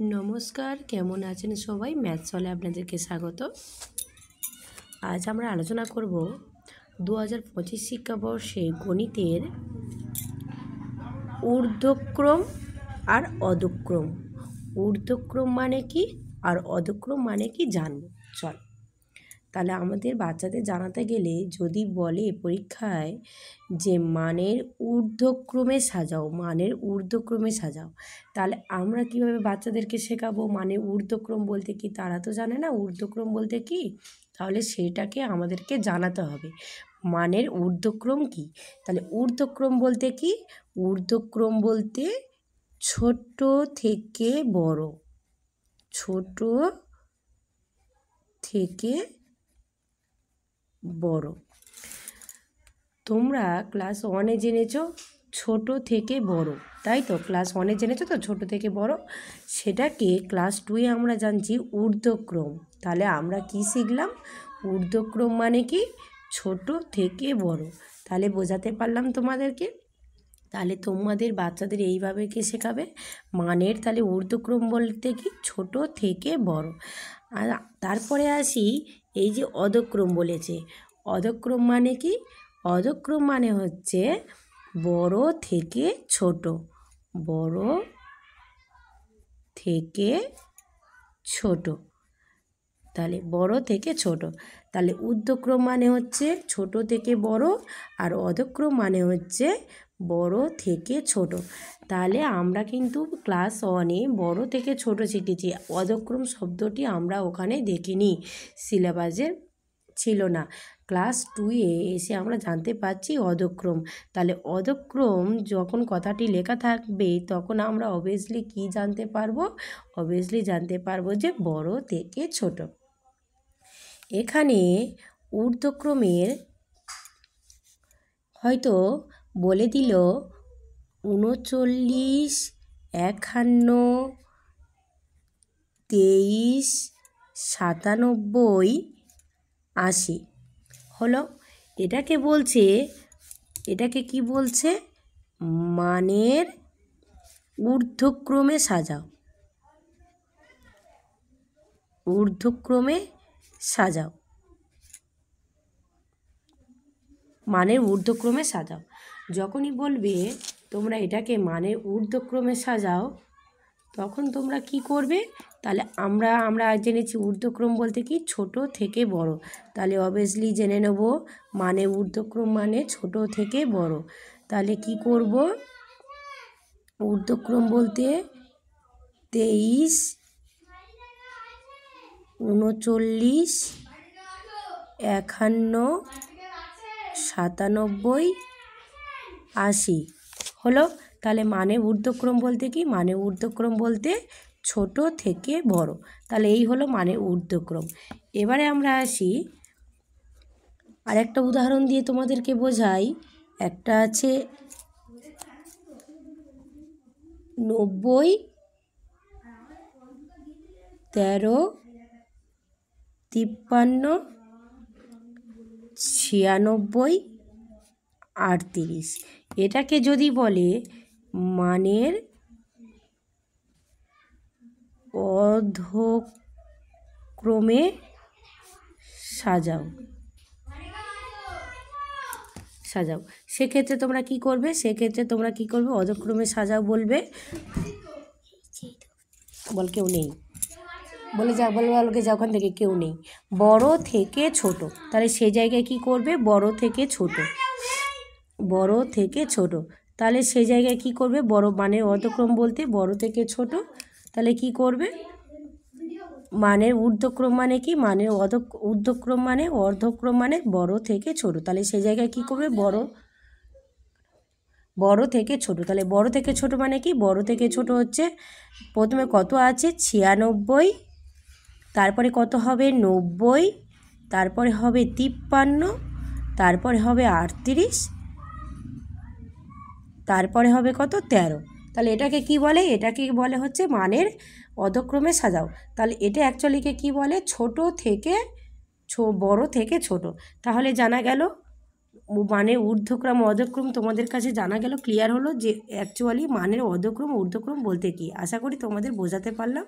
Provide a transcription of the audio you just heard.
নমস্কার, কেমন আছেন সবাই? ম্যাথ সলে আপনাদেরকে স্বাগত। আজ আমরা আলোচনা করব 2025 শিক্ষাবর্ষে গণিতের ঊর্ধ্বক্রম আর অধক্রম। ঊর্ধ্বক্রম মানে কি আর অধক্রম মানে কি জানবো। চল, তাহলে আমাদের বাচ্চাদের জানাতে গেলে যদি বলে পরীক্ষায় যে মানের ঊর্ধ্বক্রমে সাজাও, তাহলে আমরা কিভাবে বাচ্চাদেরকে শেখাবো মানের ঊর্ধ্বক্রম বলতে কি? তারা তো জানে না ঊর্ধ্বক্রম বলতে কি, তাহলে সেটাকে আমাদেরকে জানাতে হবে মানের ঊর্ধ্বক্রম কি। তাহলে ঊর্ধ্বক্রম বলতে কি? ঊর্ধ্বক্রম বলতে ছোট থেকে বড়, ছোট থেকে বড়। তোমরা ক্লাস 1-এ জেনেছো ছোট থেকে বড়, তাই তো? ক্লাস 1-এ জেনেছো তো ছোট থেকে বড়, সেটাকে ক্লাস 2-এ আমরা জানছি ঊর্ধ্বক্রম। তাহলে আমরা কি শিখলাম? ঊর্ধ্বক্রম মানে কি? ছোট থেকে বড়। তাহলে বোঝাতে পারলাম তোমাদেরকে। তাহলে তোমাদের বাচ্চাদের এইভাবে কে শেখাবে মানের, তাহলে ঊর্ধ্বক্রম বলতে কি? ছোট থেকে বড়। আর তারপরে আসি এই যে অধক্রম বলেছে, অধক্রম মানে কি? অধক্রম মানে হচ্ছে বড় থেকে ছোট, বড় থেকে ছোট। তাহলে বড় থেকে ছোট। তাহলে ঊর্ধ্বক্রম মানে হচ্ছে ছোট থেকে বড়, আর অধক্রম মানে হচ্ছে বড় থেকে ছোট। তাহলে আমরা কিন্তু ক্লাস 1-এ বড় থেকে ছোট শিখেছি, অধক্রম শব্দটি আমরা ওখানে দেখিনি, সিলেবাসে ছিল না। ক্লাস 2-এ এসে আমরা জানতে পারছি অধক্রম। তাহলে অধক্রম যখন কথাটি লেখা থাকবে তখন আমরা অবভিয়াসলি কি জানতে পারবো? অবভিয়াসলি জানতে পারবো যে বড় থেকে ছোট। এখানে ঊর্ধ্বক্রমের হয়তো বলে দিল 39, 51, 23, 97, 80 হলো। এটাকে বলছে, এটাকে কি বলছে? মানের ঊর্ধ্বক্রমে সাজাও, ঊর্ধ্বক্রমে সাজাও, মানের ঊর্ধ্বক্রমে সাজাও। যখনই বলবে তোমরা এটাকে মানের ঊর্ধ্বক্রমে সাজাও, তখন তোমরা কি করবে? তাহলে আমরা জেনেছি ঊর্ধ্বক্রম বলতে কি? ছোট থেকে বড়। তাহলে অবভিয়াসলি জেনে নেব মানে ঊর্ধ্বক্রম মানে ছোট থেকে বড়। তাহলে কি করব? ঊর্ধ্বক্রম বলতে 23, 39, 51, 97, 80 হলো। তাহলে মানে ঊর্ধ্বক্রম বলতে কি? মানে ঊর্ধ্বক্রম বলতে ছোট থেকে বড়। তাহলে এই হলো মানে ঊর্ধ্বক্রম। এবারে আমরা আসি আরেকটা উদাহরণ দিয়ে তোমাদেরকে বোঝাই। একটা আছে 90, 13, 53, 96, 38। এটাকে যদি বলে মানের অধক্রমে সাজাও, সেক্ষেত্রে তোমরা কি করবে? অধক্রমে সাজাও বলবে। বল কেউ নেই, বলে যা ওখান থেকে কেউ নেই। বড় থেকে ছোট, তাহলে সেই জায়গায় কি করবে? বড় থেকে ছোট, বড় থেকে ছোট। তাহলে সেই জায়গায় কি করবে? বড় মানে অধক্রম বলতে বড় থেকে ছোট। তাহলে কি করবে? মানের ঊর্ধ্বক্রম মানে কি? মানের ঊর্ধ্বক্রম মানে অর্ধক্রম মানে বড় থেকে ছোট। তাহলে সেই জায়গায় কি করবে? বড় থেকে ছোট। তাহলে বড় থেকে ছোট মানে কি? বড় থেকে ছোট হচ্ছে প্রথমে কত আছে? 96, তারপরে কত হবে? 90, তারপরে হবে 53, তারপরে হবে 38, তারপরে হবে কত? 13। তাহলে এটাকে কি বলে? এটাকে বলে হচ্ছে মানের অধক্রমে সাজাও। তাহলে এটা অ্যাকচুয়ালিকে কি বলে? ছোট থেকে বড় থেকে ছোট। তাহলে জানা গেল মানের ঊর্ধ্বক্রম অধক্রম তোমাদের কাছে জানা গেল, ক্লিয়ার হলো যে অ্যাকচুয়ালি মানের অধক্রম ঊর্ধ্বক্রম বলতে কী। আশা করি তোমাদের বোঝাতে পারলাম।